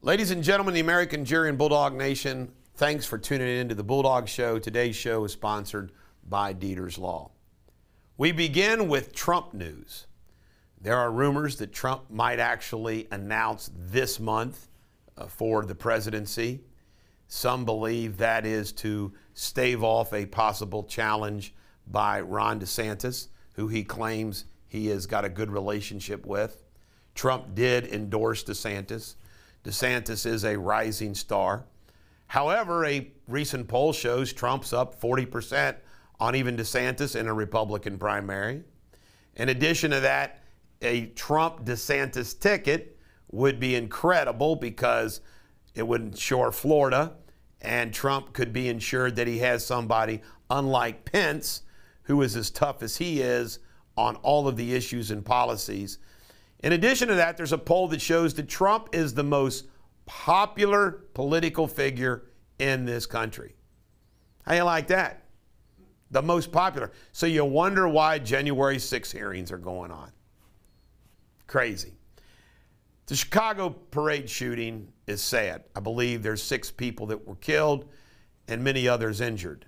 Ladies and gentlemen, the American jury and Bulldog Nation, thanks for tuning in to the Bulldog Show. Today's show is sponsored by Deters Law. We begin with Trump news. There are rumors that Trump might actually announce this month for the presidency. Some believe that is to stave off a possible challenge by Ron DeSantis, who he claims he has got a good relationship with. Trump did endorse DeSantis. DeSantis is a rising star. However, a recent poll shows Trump's up 40% on even DeSantis in a Republican primary. In addition to that, a Trump-DeSantis ticket would be incredible because it would ensure Florida, and Trump could be ensured that he has somebody unlike Pence, who is as tough as he is on all of the issues and policies. In addition to that, there's a poll that shows that Trump is the most popular political figure in this country. How you like that? The most popular. So you wonder why January 6 hearings are going on. Crazy. The Chicago parade shooting is sad. I believe there's 6 people that were killed and many others injured.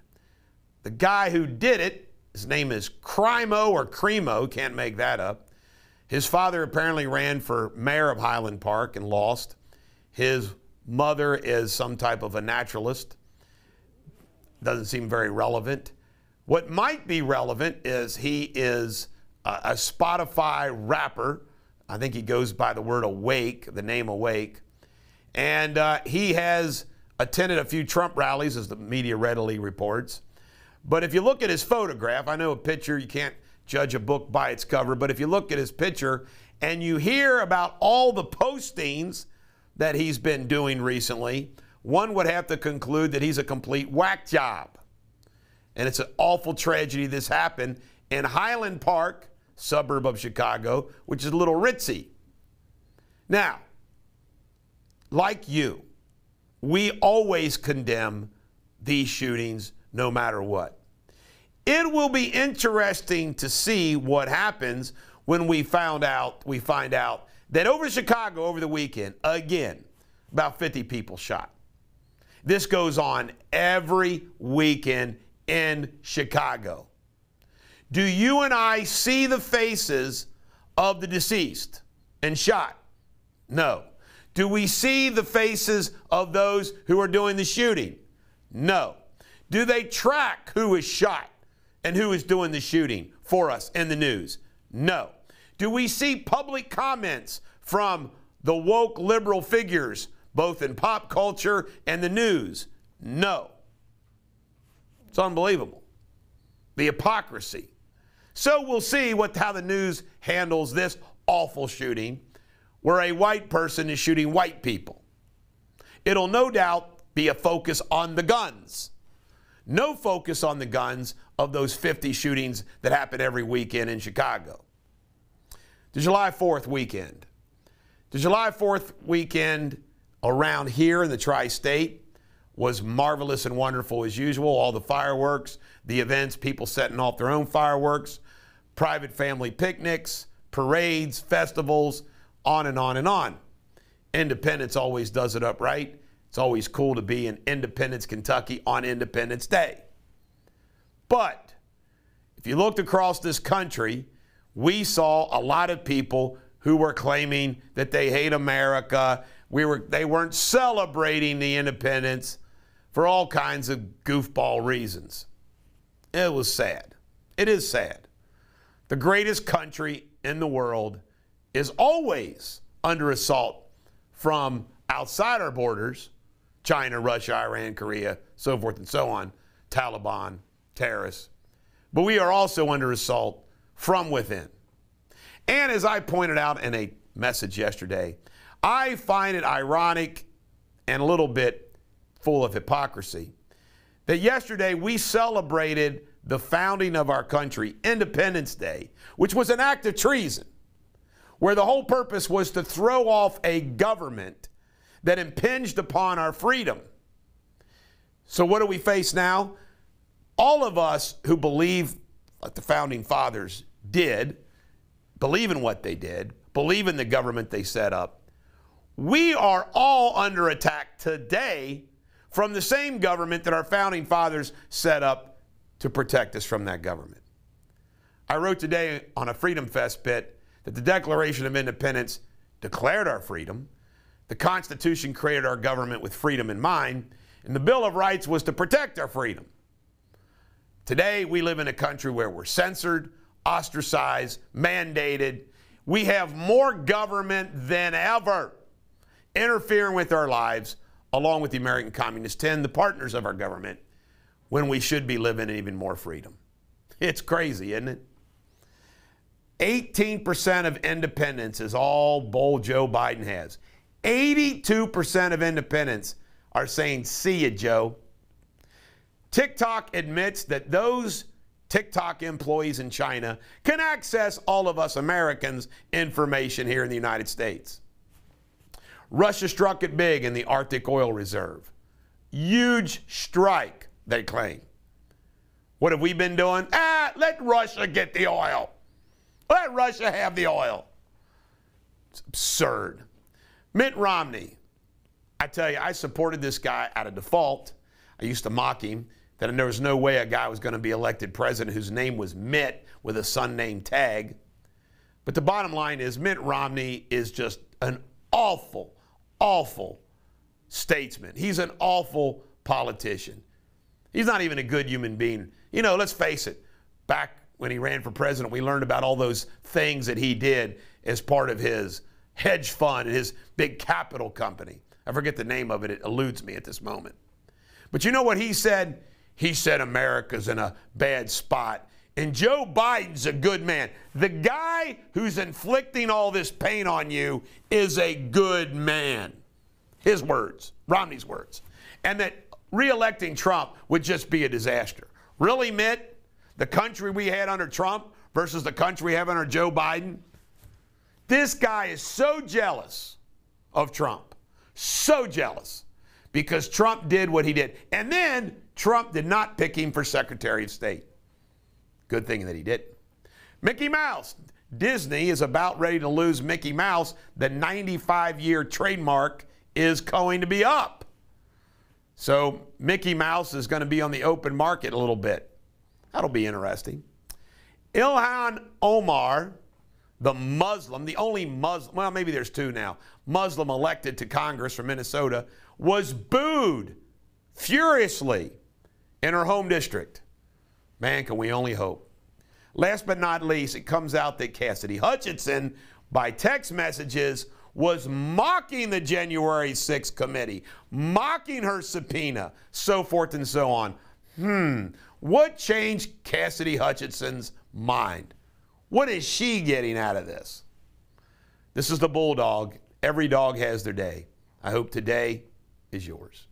The guy who did it, his name is Crimo or Cremo, can't make that up. His father apparently ran for mayor of Highland Park and lost. His mother is some type of a naturalist. Doesn't seem very relevant. What might be relevant is he is a Spotify rapper. I think he goes by the word Awake, the name Awake. And he has attended a few Trump rallies, as the media readily reports. But if you look at his photograph, I know a picture, you can't judge a book by its cover, but if you look at his picture and you hear about all the postings that he's been doing recently, one would have to conclude that he's a complete whack job. And it's an awful tragedy this happened in Highland Park, suburb of Chicago, which is a little ritzy. Now, like you, we always condemn these shootings no matter what. It will be interesting to see what happens when we find out that over Chicago over the weekend, again, about 50 people shot. This goes on every weekend in Chicago. Do you and I see the faces of the deceased and shot? No. Do we see the faces of those who are doing the shooting? No. Do they track who is shot and who is doing the shooting for us in the news? No. Do we see public comments from the woke liberal figures, both in pop culture and the news? No. It's unbelievable. The hypocrisy. So we'll see how the news handles this awful shooting where a white person is shooting white people. It'll no doubt be a focus on the guns. No focus on the guns of those 50 shootings that happen every weekend in Chicago. The July 4th weekend. The July 4th weekend around here in the tri-state was marvelous and wonderful as usual. All the fireworks, the events, people setting off their own fireworks, private family picnics, parades, festivals, on and on and on. Independence always does it up right. It's always cool to be in Independence, Kentucky on Independence Day. But if you looked across this country, we saw a lot of people who were claiming that they hate America. They weren't celebrating the independence for all kinds of goofball reasons. It was sad. It is sad. The greatest country in the world is always under assault from outside our borders. China, Russia, Iran, Korea, so forth and so on, Taliban, terrorists. But we are also under assault from within. And as I pointed out in a message yesterday, I find it ironic and a little bit full of hypocrisy that yesterday we celebrated the founding of our country, Independence Day, which was an act of treason, where the whole purpose was to throw off a government that impinged upon our freedom. So what do we face now? All of us who believe, like the founding fathers did, believe in what they did, believe in the government they set up, We are all under attack today from the same government that our founding fathers set up to protect us from that government. I wrote today on a Freedom Fest bit that the Declaration of Independence declared our freedom, the Constitution created our government with freedom in mind, and the Bill of Rights was to protect our freedom. Today, we live in a country where we're censored, ostracized, mandated. We have more government than ever interfering with our lives, along with the American Communist 10, the partners of our government, when we should be living in even more freedom. It's crazy, isn't it? 18% of independents is all bold Joe Biden has. 82% of independents are saying, see ya, Joe. TikTok admits that those TikTok employees in China can access all of us Americans' information here in the United States. Russia struck it big in the Arctic oil reserve. Huge strike, they claim. What have we been doing? Let Russia get the oil. Let Russia have the oil. It's absurd. Mitt Romney, I tell you, I supported this guy out of default. I used to mock him that there was no way a guy was going to be elected president whose name was Mitt with a son named Tag. But the bottom line is Mitt Romney is just an awful, awful statesman. He's an awful politician. He's not even a good human being. You know, let's face it, back when he ran for president, we learned about all those things that he did as part of his hedge fund and his big capital company. I forget the name of it. It eludes me at this moment. But you know what he said? He said America's in a bad spot. And Joe Biden's a good man. The guy who's inflicting all this pain on you is a good man. His words, Romney's words. And that re-electing Trump would just be a disaster. Really, Mitt? The country we had under Trump versus the country we have under Joe Biden? This guy is so jealous of Trump. So jealous. Because Trump did what he did. And then Trump did not pick him for Secretary of State. Good thing that he didn't. Mickey Mouse. Disney is about ready to lose Mickey Mouse. The 95-year trademark is going to be up. So Mickey Mouse is going to be on the open market a little bit. That'll be interesting. Ilhan Omar, the Muslim, the only Muslim, well, maybe there's two now, Muslim elected to Congress from Minnesota, was booed furiously in her home district. Man, can we only hope. Last but not least, it comes out that Cassidy Hutchinson, by text messages, was mocking the January 6th committee, mocking her subpoena, so forth and so on. What changed Cassidy Hutchinson's mind? What is she getting out of this? This is the Bulldog. Every dog has their day. I hope today is yours.